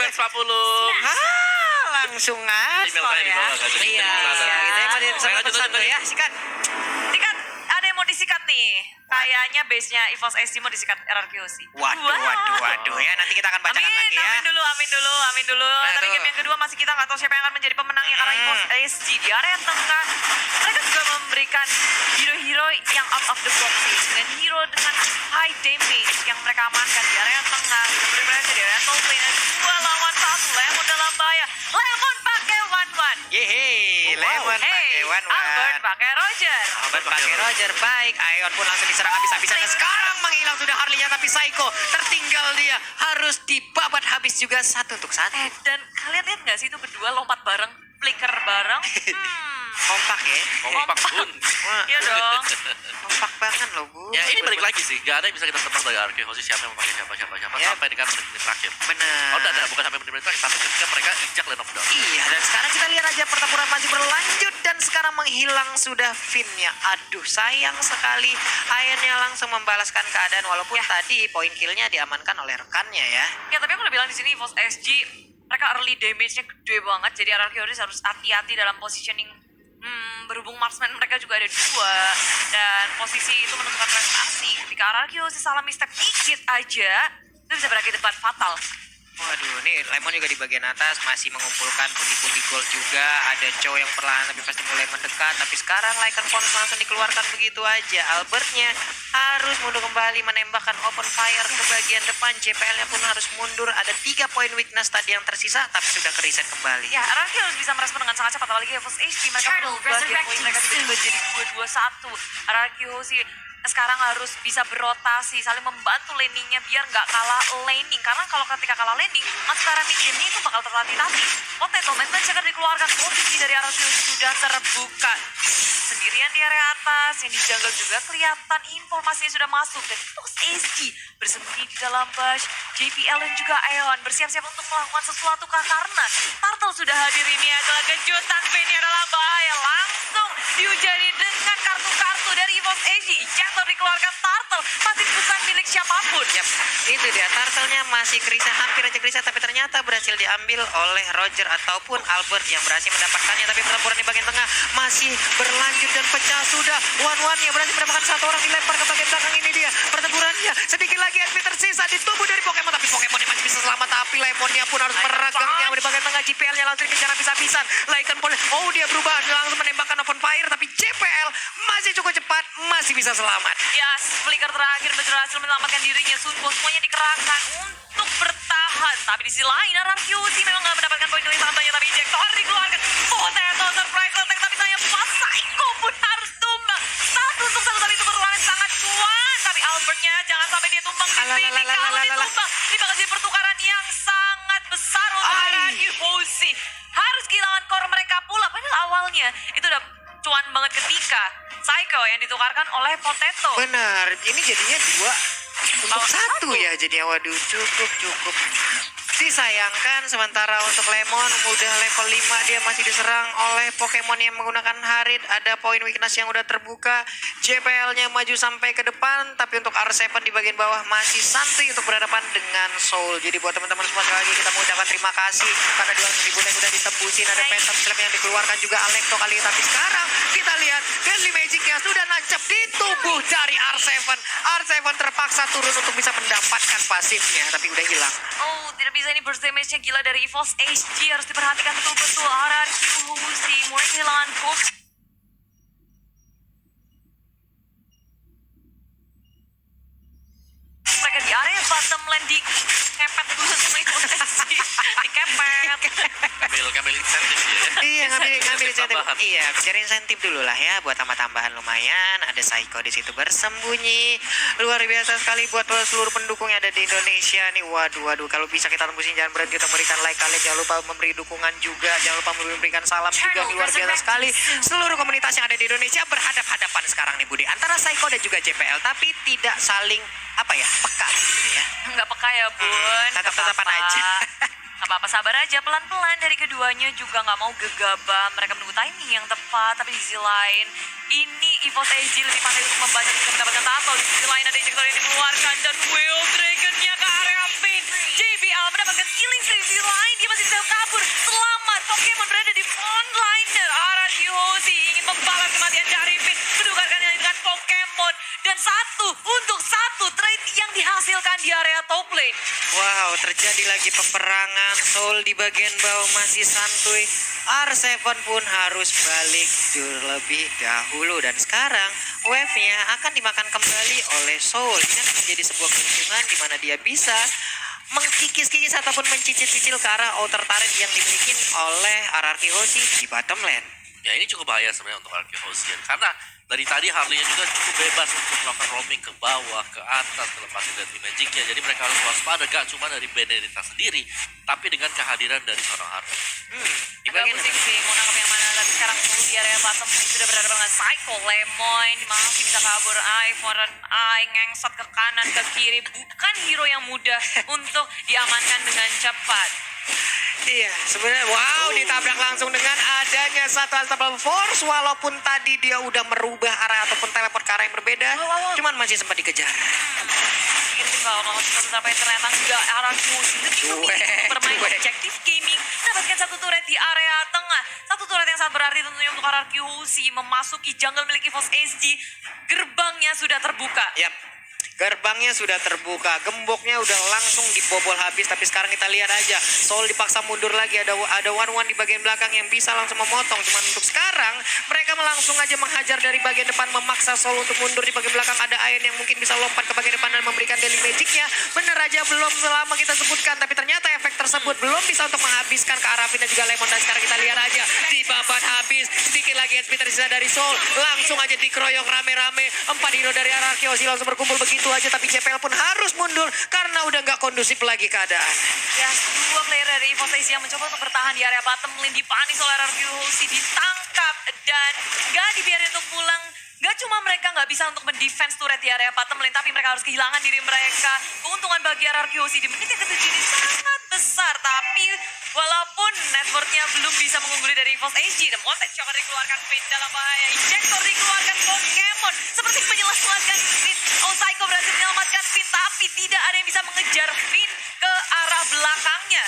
Email 10. Langsung aja. Email kalian di bawah kan. Jadi Iya, kita mau pesan tuh ya, sikat. Sikat, ada yang mau disikat nih. Kayaknya base-nya EVOS SD mau disikat RRQC. Waduh ya, nanti kita akan bacakan lagi ya. Amin dulu. Nah, Tapi tuh. game yang kedua masih kita nggak tahu siapa yang akan menjadi pemenangnya karena EVOS SD di area tengah. Mereka juga memberikan hero-hero yang out of the box sih. Dan hero dengan high damage yang mereka amankan di area tengah. Seperti mereka di area top lane. 2 lawan 1, Lemon dalam bahaya. Lemon pakai 1-1. Yeay, Lemon pakai Albert pakai Roger. Albert pakai Roger, baik. Ion pun langsung diserang habis-habisan. Dan sekarang menghilang sudah Harley-nya, tapi Psycho tertinggal dia. Harus dibabat habis juga 1-1. Dan kalian lihat nggak sih itu berdua lompat bareng, flicker bareng? Kompak ya. Kompak bun. Iya dong. Kompak banget loh, Bu. Ya ini balik lagi sih, gak ada yang bisa kita tebak dari RRQC siapa yang memakai siapa Ya. sampai dengan menit-menit terakhir. Benar. Oh enggak, bukan sampai menit-menit terakhir, tapi ketika mereka injak lane of down. Iya, dan sekarang kita lihat aja pertempuran masih berlanjut dan sekarang menghilang sudah Finn-nya. Aduh, sayang sekali. Akhirnya langsung membalaskan keadaan walaupun tadi poin kill-nya diamankan oleh rekannya ya. Ya tapi aku udah bilang di sini EVOS SG mereka early damage-nya gede banget, jadi RRQC harus hati-hati dalam positioning. Berhubung marksman mereka juga ada 2 dan posisi itu menentukan prestasi. Ketika RRQC salah misstep dikit aja, itu bisa berakhir depan fatal. Waduh, nih Lemon juga di bagian atas masih mengumpulkan pundi-pundi gold juga. Ada Chow yang perlahan tapi pasti mulai mendekat. Tapi sekarang Lycan Pons langsung dikeluarkan begitu aja. Albertnya harus mundur kembali menembakkan open fire ke bagian depan. JPL-nya pun harus mundur. Ada 3 poin weakness tadi yang tersisa tapi sudah ke-reset kembali. Ya, RRQ harus bisa merespon dengan sangat cepat. Apalagi EVOS HD mereka berubah game point mereka tiba-tiba jadi 2-2-1. RRQ sih sekarang harus bisa berotasi, saling membantu laningnya biar nggak kalah laning. Karena kalau ketika kalah laning, masuk ke arah mid game itu bakal tertatih-tatih. Potato, Manchester dikeluarkan, posisi dari RRQ sudah terbuka. Sendirian di area atas, yang di jungle juga kelihatan informasinya sudah masuk. Dan EVOS SD bersembunyi di dalam bush. JPL dan juga Aeon bersiap-siap untuk melakukan sesuatu karena Turtle sudah hadir. Ini adalah kejutan, ini adalah bahaya. Langsung diujari dengan kartu-kartu dari EVOS SD. Injector dikeluarkan, Turtle masih bukan milik siapapun. Yap, itu dia. Turtle-nya masih kerisa, hampir aja kerisa, tapi ternyata berhasil diambil oleh Roger ataupun Albert yang berhasil mendapatkannya. Tapi pertempuran di bagian tengah masih berlanjut dan pecah sudah. One-one-nya berhasil mendapatkan 1 orang dilempar ke bagian belakang. Ini dia pertempurannya. Sedikit lagi HP tersisa di tubuh dari Pokemon, tapi Pokemonnya masih bisa selamat. Tapi Lemonnya pun harus meragangnya di bagian tengah. JPL-nya langsung dikejar habis-habisan. Lycan Pons, oh dia berubah langsung menembakkan open fire, tapi JPL masih cukup cepat, masih bisa selamat. Ya, flicker terakhir berhasil menyelamatkan dirinya. Sunko semuanya dikerahkan untuk bertahan. Tapi di sisi lain, RRQC memang nggak mendapatkan poin dari santannya. Tapi injektor dikeluarkan. Potato surprise attack. Tapi saya pas Psycho pun harus tumbang. 1-1 tapi itu perlawanan sangat kuat. Tapi Albertnya jangan sampai dia tumbang di sini. Kalau ditumbang, ini bakal jadi pertukaran yang sangat besar untuk RRQC. Harus kehilangan core mereka pula. Padahal awalnya itu udah cuan banget ketika Psycho yang ditukarkan oleh Potato. Benar, ini jadinya 2 untuk 1 ya. Jadinya waduh, cukup. Disayangkan sementara untuk Lemon udah level 5, dia masih diserang oleh Pokemon yang menggunakan Harit. Ada poin weakness yang udah terbuka. JPL-nya maju sampai ke depan, tapi untuk R7 di bagian bawah masih santai untuk berhadapan dengan Soul. Jadi buat teman-teman semua, sekali lagi kita mengucapkan terima kasih karena 200.000 yang udah ditembusin. Ada Phantom Slap yang dikeluarkan juga Alekto kali ini. Tapi sekarang kita lihat Deadly Magic-nya sudah nancap di tubuh dari R7. R7 terpaksa turun untuk bisa mendapatkan pasifnya, tapi udah hilang. Oh, tidak bisa, ini burst damage-nya gila dari EVOS HD. Harus diperhatikan betul-betul. RRQC mulai kehilangan gold. Mereka di area bottom lane di kepet dulu sama EVOS HD. Dikepet. Ngambil insentif ya. Iya, ngambil insentif. Tambahan. Iya, cari insentif dulu lah ya buat tambah-tambahan lumayan. Ada Psycho di situ bersembunyi. Luar biasa sekali buat seluruh pendukung yang ada di Indonesia nih. Waduh, kalau bisa kita tembusin, jangan berhenti untuk memberikan like kalian. Jangan lupa memberi dukungan juga. Jangan lupa memberikan salam juga. Luar biasa sekali. Seluruh komunitas yang ada di Indonesia berhadap-hadapan sekarang nih Budi. Antara Psycho dan juga JPL, tapi tidak saling peka gitu ya. Nggak peka ya, Bun. Tetap-tetapan aja. Nggak apa-apa, sabar aja, pelan-pelan dari keduanya juga nggak mau gegabah. Mereka menunggu timing yang tepat, tapi di sisi lain ini EVOS SG lebih pandai untuk membaca jika mendapatkan tackle. Di sisi lain ada ejector yang dikeluarkan dan Will Dragon-nya ke area pin. JBL mendapatkan killing streak. Di sisi lain dia masih bisa kabur. Selamat, Pokemon berada di frontliner. Araki Hoshi ingin membalas kematian dari pin, menukarkannya dengan Pokemon, dan satu trade yang dihasilkan di area top lane. Wow, terjadi lagi peperangan. Soul di bagian bawah masih santuy. R7 pun harus balik lebih dahulu. Dan sekarang wave-nya akan dimakan kembali oleh Soul. Ini akan menjadi sebuah keuntungan di mana dia bisa mengkikis-kikis ataupun mencicil-cicil ke arah outer turret yang dimiliki oleh RRQ Hoshi di bottom lane. Ya ini cukup bahaya sebenarnya untuk RRQ Hoshi karena dari tadi Harley-nya juga cukup bebas untuk melakukan roaming ke bawah, ke atas, terlepasin dari Magic-nya. Jadi mereka harus waspada gak cuma dari Benedetta sendiri, tapi dengan kehadiran dari seorang Harley. Di Agak bagian pusing sih, mau nangkep yang mana, tapi sekarang Soul di area bottom sudah berada dengan Psycho Lemon, masih bisa kabur. Foreign Eye ngengsot ke kanan, ke kiri, bukan hero yang mudah untuk diamankan dengan cepat. Iya, sebenarnya wow, ditabrak langsung dengan adanya satu Unstoppable Force. Walaupun tadi dia udah merubah arah ataupun teleport ke arah yang berbeda, cuman masih sempat dikejar. Itu nggak mau sampai ternyata enggak. RRQ lebih memilih bermain objektif gaming, mendapatkan satu turret di area tengah. Satu turret yang sangat berarti tentunya untuk RRQ Hoshi memasuki jungle milik EVOS SG. Gerbangnya sudah terbuka. Yap. Gerbangnya sudah terbuka, gemboknya udah langsung dibobol habis. Tapi sekarang kita lihat aja, Soul dipaksa mundur lagi. Ada one-one di bagian belakang yang bisa langsung memotong. Cuman untuk sekarang mereka langsung aja menghajar dari bagian depan, memaksa Soul untuk mundur. Di bagian belakang ada Ayen yang mungkin bisa lompat ke bagian depan dan memberikan daily magicnya. Bener aja belum selama kita sebutkan, tapi ternyata efek tersebut belum bisa untuk menghabiskan ke arah Vin dan juga Lemon. Dan sekarang kita lihat aja, dibabat habis. Sedikit lagi SP tersisa dari Soul, langsung aja dikeroyok rame-rame. 4 hero dari RRQ Hoshi langsung berkumpul begitu aja, tapi JPL pun harus mundur karena udah nggak kondusif lagi keadaan. Ya, dua player dari EVOS SG yang mencoba untuk bertahan di area bottom lane, dipanis oleh RRQ Hoshi, ditangkap dan nggak dibiarin untuk pulang. Gak cuma mereka nggak bisa untuk mendefense turret di area bottom lane, tapi mereka harus kehilangan diri mereka. Keuntungan bagi RRQ Hoshi di menit yang ke-7 ini sangat besar, tapi walaupun networknya belum bisa mengungguli dari EVOS SG, dan Montet coba dikeluarkan Finn dalam bahaya. Injector dikeluarkan Pokemon seperti menyelamatkan Finn. Oh, Psycho berhasil menyelamatkan Finn, tapi tidak ada yang bisa mengejar Finn ke arah belakangnya.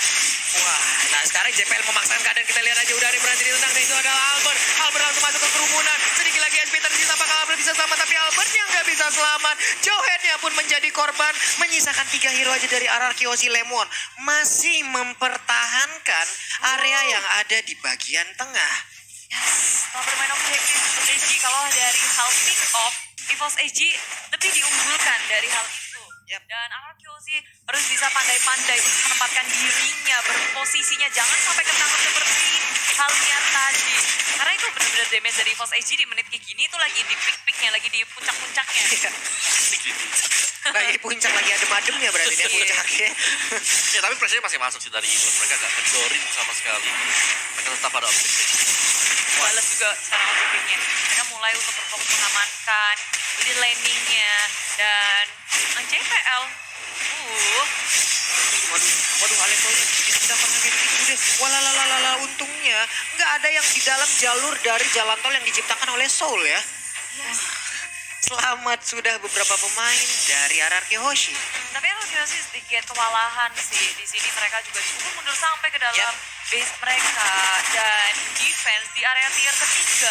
Wah, nah sekarang JPL memaksakan keadaan. Kita lihat aja udah ada berhasil ditendang, dan itu adalah Albert. Albert langsung masuk ke kerumunan. Sedikit lagi SP tersisa, apakah Albert bisa selamat? Tapi Albertnya nggak bisa selamat. Johead-nya pun menjadi korban. Menyisakan 3 hero aja dari RRQ Hoshi. Lemon masih mempertahankan area yang ada di bagian tengah. Setelah bermain objektif EVOS SG, kalau dari hal pick off, EVOS SG lebih diunggulkan dari hal itu. Yap. Dan RRQ Hoshi harus bisa pandai-pandai untuk menempatkan dirinya, berposisinya, jangan sampai ketangkep seperti halnya tadi. Karena itu benar-benar damage dari EVOS SG di menit kayak gini itu lagi di peak-peaknya, lagi di puncak-puncaknya. Lagi puncak, lagi adem-ademnya berarti dia puncaknya. Ya tapi pressure masih masuk sih dari Imun. Mereka gak kendorin sama sekali. Mereka tetap pada objektif. Balas juga sekarang objektifnya. Mereka mulai untuk berfokus mengamankan di landingnya dan JPL. Waduh, Alekonya didapatkan gitu deh. Walalala, untungnya nggak ada yang di dalam jalur dari jalan tol yang diciptakan oleh Soul ya. Yes. Selamat sudah beberapa pemain dari RRQ Hoshi. Tapi RRQ Hoshi sedikit kewalahan sih. Di sini mereka juga dipukul mundur sampai ke dalam base mereka dan defense di area tier ketiga.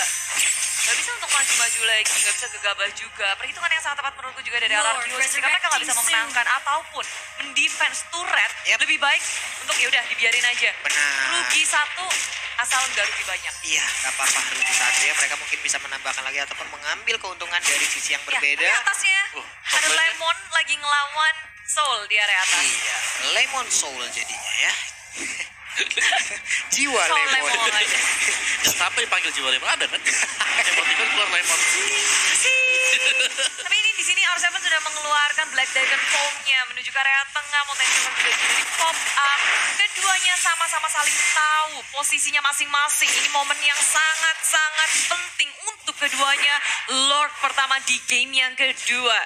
Gak bisa untuk maju-maju lagi, gak bisa gegabah juga. Perhitungan yang sangat tepat menurutku juga dari RRQ Hoshi. Jika mereka gak bisa memenangkan ataupun mendefense turret, lebih baik untuk yaudah dibiarin aja. Benar. Rugi 1 asal nggak rugi banyak. Iya, gak apa-apa rugi 1 ya. Mereka mungkin bisa menambahkan lagi ataupun mengambil keuntungan dari sisi yang berbeda. Ya, di atasnya ada pokoknya. Lemon lagi ngelawan Soul di area atas. Iya, Lemon Soul jadinya ya. Jiwa Soul Lemon. Lemon aja. Dan sampai panggil jiwa Lemon ada kan? Emoticon keluar Lemon. Tapi ini di sini R7 sudah mengeluarkan Black Dragon Foam-nya menuju ke area tengah. Mountain sudah jadi pop up. Keduanya sama-sama saling tahu posisinya masing-masing. Ini momen yang sangat-sangat penting untuk keduanya. Lord pertama di game yang kedua.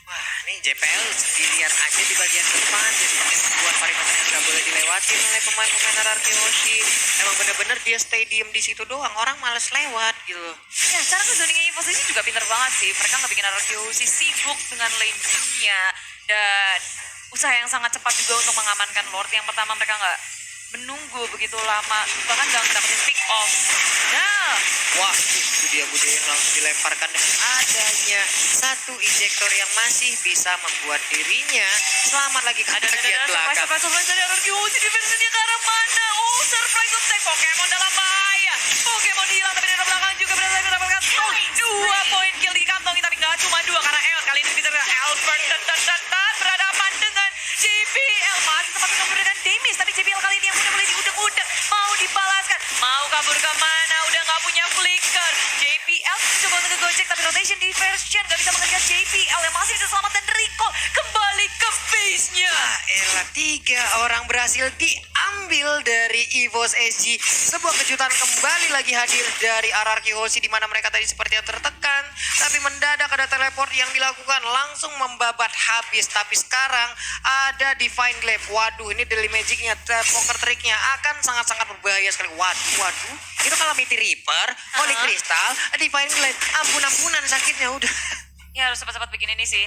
Wah, nih JPL sendirian aja di bagian depan. Jadi mungkin membuat parameter yang gak boleh dilewati. dilewatin oleh pemain-pemain RRQ Hoshi. Emang bener-bener dia stay diem di situ doang, orang males lewat gitu. Ya, cara ngezoningnya EVOS ini juga pinter banget sih. Mereka nggak bikin RRQ Hoshi sibuk dengan lane-nya dan usaha yang sangat cepat juga untuk mengamankan Lord. Yang pertama mereka nggak menunggu begitu lama, bahkan nggak dapetin pick off. Nah, Wah, itu dia Bude yang langsung dilemparkan dengan adanya satu injektor yang masih bisa membuat dirinya selamat lagi ke bagian belakang. surprise dari RRQ Hoshi, defense-nya ke arah mana? Oh, surprise attack, Pokemon dalam bahaya. Pokemon hilang, tapi dari belakang juga berhasil mendapatkan stun. 2 poin kill dikantongi, tapi nggak cuma 2 karena Eon kali ini bisa Albert dan berhadapan dengan JBL. Masih sempat memberikan damage, tapi JBL kali ini yang udah mulai diudek-udek. Mau dibalaskan, mau kabur kemana, udah nggak punya flicker. JBL coba untuk ngegojek, tapi rotation diversion nggak bisa mengejar JBL yang masih bisa selamat dan recall kembali ke base-nya. Elah, 3 orang berhasil diambil dari EVOS SG. Sebuah kejutan kembali lagi hadir dari RRQ Hoshi di mana mereka tadi sepertinya tertekan, tapi mendadak ada teleport yang dilakukan langsung membabat habis. Tapi sekarang ada Divine Glaive. Waduh, ini Daily Magic-nya, poker trick-nya akan sangat-sangat berbahaya sekali. Waduh. Itu Calamity Reaper, Holy Crystal, Divine Glaive. Ampun-ampunan sakitnya udah. Ya harus cepat-cepat bikin ini sih.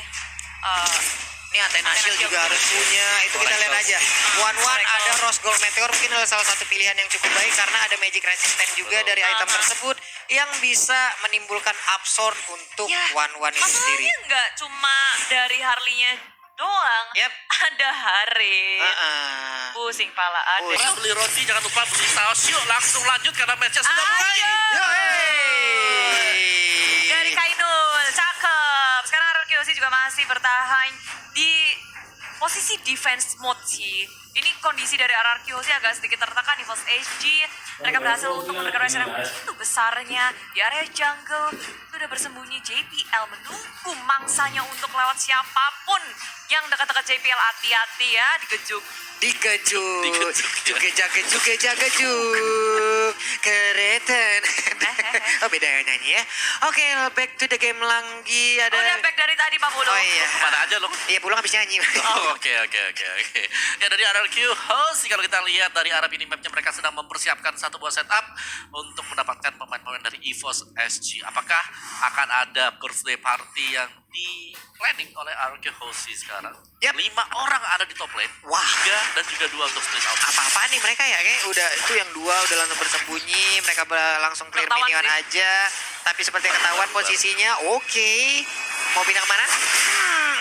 Ini Athena Shield juga harus punya. Itu kita lihat aja. One ada Rose Gold Meteor mungkin adalah salah satu pilihan yang cukup baik karena ada magic resistant juga dari item tersebut yang bisa menimbulkan absorb untuk one itu sendiri. Masalahnya nggak cuma dari Harley-nya doang. Yap. Ada Harry. Pusing pala ada. Orang beli roti jangan lupa beli saus. Yuk langsung lanjut karena matchnya sudah mulai. Ayo. Dari Kainul, cakep. Sekarang RRQ Hoshi juga masih bertahan di posisi defense mode sih. Ini kondisi dari RRQ Hoshi agak sedikit tertekan di EVOS SG. Mereka berhasil untuk memberikan pressure yang begitu besarnya di area jungle. Itu udah bersembunyi JPL menunggu mangsanya untuk lewat siapapun yang dekat-dekat JPL. Hati-hati ya, digejuk. Dikejuk. Juga kereten. Oh beda ya nyanyi ya. Oke, back to the game lagi. Ada. Udah back dari tadi Pak Pulo. Oh iya. Kemana aja loh. Iya, pulang habis nyanyi. Oh, oke. Ya dari RRQ Hoshi kalau kita lihat dari arah minimapnya mereka sedang mempersiapkan satu buah setup untuk mendapatkan pemain-pemain dari EVOS SG. Apakah akan ada birthday party yang di planning oleh RRQ Hoshi sekarang? Yap. 5 orang ada di top lane. Wah. 3 dan juga 2 untuk split out. Apa-apa nih mereka ya, kayak udah itu yang 2 udah langsung bersembunyi, mereka langsung clear Ketahuan minion sih. aja. Tapi seperti ketahuan posisinya, oke. Mau pindah kemana?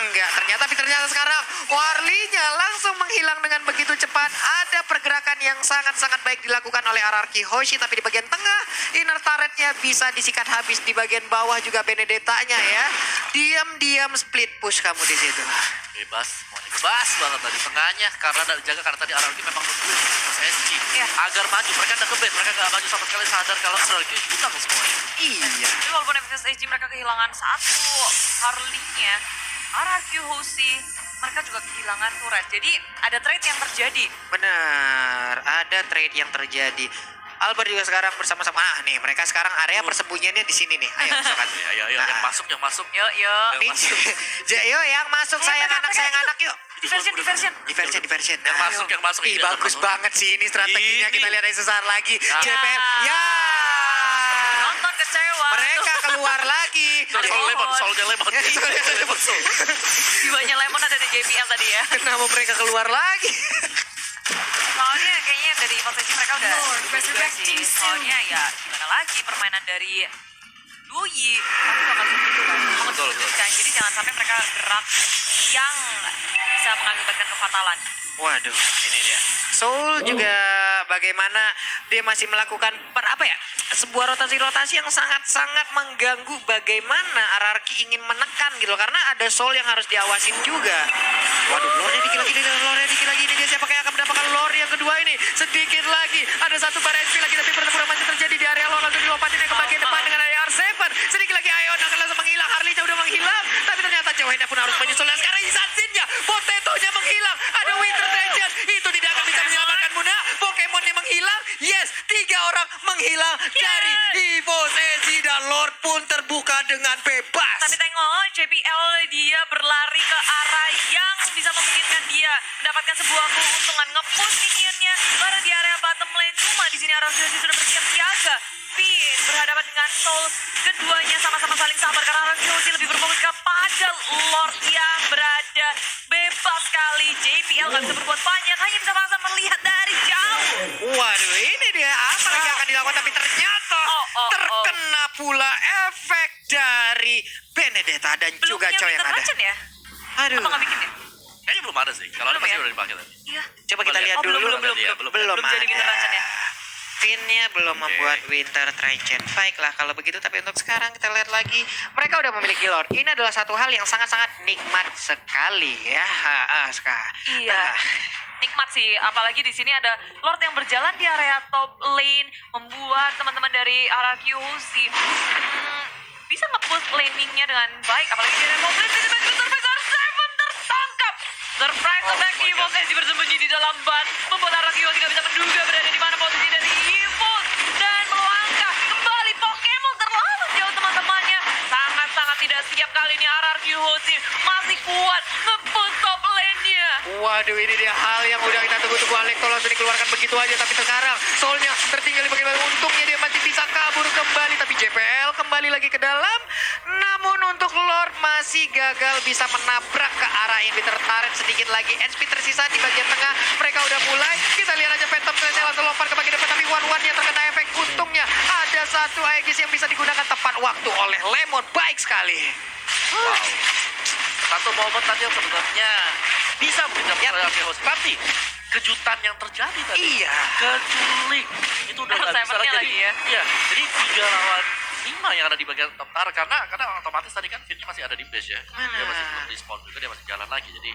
Enggak, ternyata sekarang Warlinya langsung menghilang dengan begitu cepat. Ada pergerakan yang sangat-sangat baik dilakukan oleh RRQ Hoshi, tapi di bagian tengah inner turretnya bisa disikat habis, di bagian bawah juga Benedetta-nya ya. Diam-diam split push kamu di situ. Bebas, maunya bebas banget dari tengahnya karena jaga karena tadi RRQ memang menunggu EVOS SG agar maju. Mereka udah kebet, mereka gak maju sama sekali, sadar kalau RRQ hilang semuanya. Iya. Tapi walaupun EVOS SG mereka kehilangan satu Harley-nya, RRQ Hoshi mereka juga kehilangan turret. Jadi ada trade yang terjadi. Benar, ada trade yang terjadi. Albert juga sekarang bersama-sama. Nih mereka sekarang area persembunyiannya di sini nih. Ayo masuk. Ayo, yang masuk. Yuk. Nih, Yo yang masuk sayang anak yuk. Diversion. Yang masuk. Ih Ini bagus masuk. banget sih ini strateginya. Ini. Kita lihat dari sesaat lagi. Ah. JPL. Ya. Nonton kecewa. Mereka keluar lagi. Soalnya lemon. Jiwanya Lemon ada di JPL tadi ya. Kenapa mereka keluar lagi? Soalnya kayaknya dari EVOS SG mereka udah juga sih. Soalnya ya gimana lagi permainan dari Dui pasti bakal begitu kan. Betul. Jadi jangan sampai mereka gerak yang bisa mengakibatkan kefatalan. Waduh, ini dia. Soul juga bagaimana dia masih melakukan sebuah rotasi-rotasi yang sangat-sangat mengganggu bagaimana RRQ ingin menekan gitu loh. Karena ada Soul yang harus diawasin juga. Waduh, lore dikit lagi. Ini dia siapa yang akan mendapatkan lore yang kedua ini. Sedikit lagi, ada satu SP lagi, tapi pertempuran masih terjadi di area lore. Langsung dilompatin ke bagian depan dengan area R7. Sedikit lagi Ion akan langsung menghilang. Harley-nya udah menghilang. Tapi ternyata Joanna pun harus menyusul. Dan sekarang Insansin-nya, Potato-nya menghilang. Ada Winter Treasure. Itu tidak akan bisa menyelamatkan Muna. Pokemon-nya menghilang. Yes, 3 orang menghilang dari EVOS SG. Dan Lord pun terbuka dengan bebas. Tapi tengok JBL dia berlari ke arah yang bisa memungkinkan dia mendapatkan sebuah keuntungan, nge-push minionnya Waduh, ini dia apa lagi akan dilakukan, tapi ternyata terkena pula efek dari Benedetta dan Belum juga Choi yang ada. ya? Aduh. Apa nggak bikin ya? Kayaknya belum ada sih. Kalau ada Belum pasti ya? udah dipakai tadi. Iya. Coba kita lihat dulu. Belum jadi ada. Winter Ranchen ya? Finnya belum membuat Winter Trident. Baiklah kalau begitu, tapi untuk sekarang kita lihat lagi. Mereka udah memiliki Lord. Ini adalah satu hal yang sangat-sangat nikmat sekali ya. Iya. Nah, Nikmat sih, apalagi di sini ada Lord yang berjalan di area top lane, membuat teman-teman dari RRQ bisa nge-push laningnya dengan baik, apalagi di area top lane, tiba-tiba Survivor 7 tertangkap. Surprise attack my Evos God. Edge bersembunyi di dalam ban, membuat RRQ tidak bisa menduga berada di mana posisi dari Evos, dan melangkah kembali Pokemon terlalu jauh teman-temannya. Sangat-sangat tidak siap kali ini RRQ masih kuat nge-push top lane-nya. waduh, ini dia hal yang udah kita tunggu-tunggu. Alekto langsung dikeluarkan begitu aja, tapi sekarang Soulnya tertinggal di bagian bawah. Untungnya dia masih bisa kabur kembali, tapi JPL kembali lagi ke dalam. Namun untuk Lord masih gagal bisa menabrak ke arah Inhibitor Turret. Sedikit lagi HP tersisa di bagian tengah. Mereka udah mulai. Kita lihat aja Phantom Slash langsung lompat ke bagian depan, tapi one-one yang terkena efek. Untungnya ada satu Aegis yang bisa digunakan tepat waktu oleh Lemon. Baik sekali. Wow. Satu momen tadi yang sebenarnya bisa menjadi host, tapi kejutan yang terjadi tadi. Iya. Keculik. Itu udah nggak bisa Sevennya lagi. lagi ya. Iya. Jadi 3 lawan 5 yang ada di bagian top tar, karena otomatis tadi kan Finnya masih ada di base ya. Dia masih belum respawn juga, dia masih jalan lagi. Jadi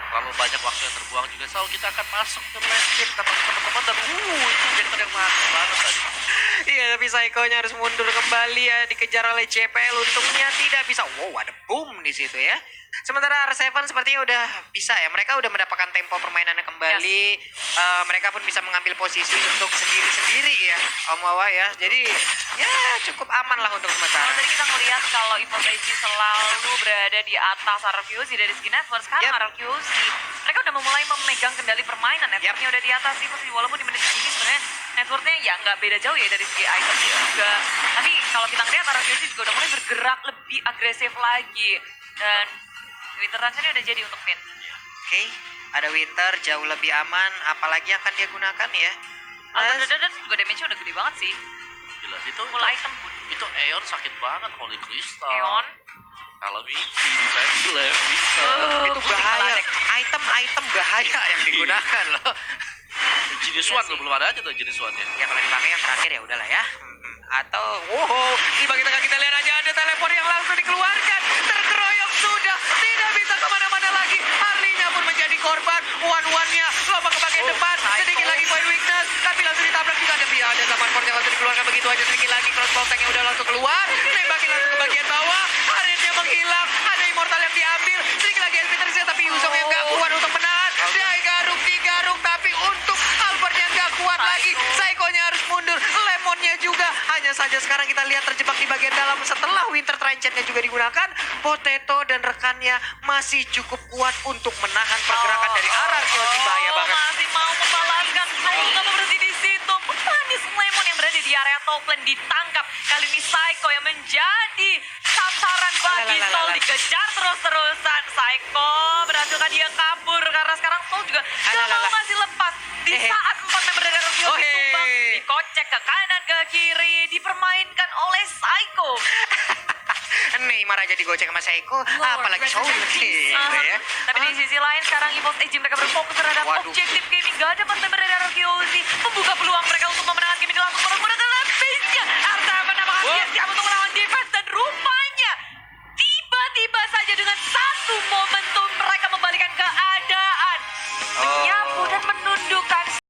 terlalu banyak waktu yang terbuang juga. So kita akan masuk ke lane game kata teman-teman, dan itu injektor yang mati banget tadi. Iya, tapi Psycho-nya harus mundur kembali ya, dikejar oleh JPL. Untungnya tidak bisa. Wow, ada boom di situ ya. Sementara R7 sepertinya udah bisa ya. Mereka udah mendapatkan tempo permainannya kembali. Mereka pun bisa mengambil posisi untuk sendiri-sendiri ya, Om Wawa ya. Jadi ya cukup aman lah untuk Kalau sementara. tadi kita ngelihat kalau Evos Edge selalu berada di atas RRQC dari segi network, sekarang Yep. RRQC mereka udah memulai memegang kendali permainan. Networknya udah di atas Evos, walaupun di menit ini sebenarnya networknya ya nggak beda jauh ya dari segi item juga. Tapi kalau kita ngelihat RRQC juga udah mulai bergerak lebih agresif lagi, dan Winter Ranchen udah jadi untuk Finn. Oke, ada Winter jauh lebih aman. Apalagi yang akan dia gunakan ya? Dan juga damage-nya udah gede banget sih. Gila, itu Full item pun. itu Aeon sakit banget, Holy Crystal. Aeon. Kalau Miki, Defenseless, bisa. Itu bahaya. Item bahaya yang digunakan loh. Jenis Iya one sih. belum ada aja tuh jenis one-nya. Ya kalau dipakai yang terakhir ya udahlah ya. Atau wow, di bagian tengah kita lihat aja ada teleport yang langsung dikeluarkan. Terkeroyok sudah, tidak bisa kemana-mana lagi. Harley-nya pun menjadi korban. One-one-nya lompat ke bagian depan. Sedikit lagi point weakness, tapi langsung ditabrak juga. Tapi ada zaman port yang langsung dikeluarkan begitu aja. Sedikit lagi crossbow tank-nya udah langsung keluar. Nembakin langsung ke bagian bawah. Harley-nya menghilang. Ada immortal yang diambil. Sedikit lagi LP tersisa, tapi Yusong yang gak kuat untuk menahan. Dai garuk, digaruk, tapi untuk Albertnya gak kuat lagi. Psycho-nya harus mundur. Lemonnya juga. Hanya saja sekarang kita lihat terjebak di bagian dalam. Setelah Winter Trident-nya juga digunakan, Potato dan rekannya masih cukup kuat untuk menahan pergerakan dari RRQ. Bahaya banget. Masih mau membalaskan. Nggak mau berhenti di situ. Pepanis Lemon yang berada di area top lane ditangkap. Kali ini Psycho yang menjadi sasaran bagi Lalalala. Soul, dikejar terus-terusan. Psycho berhasilkan dia kabur karena sekarang Soul juga gak mau Lalalala. ngasih lepas. Di saat 4 member dari RRQ Oh, ditumbang, dikocek ke kanan ke kiri, dipermainkan oleh Psycho. Neymar aja digocek sama Psycho, apalagi Soul gitu ya. Tapi di sisi lain sekarang Evos Edge mereka berfokus terhadap Waduh. objektif gaming. Gak ada member dari RRQ membuka peluang mereka untuk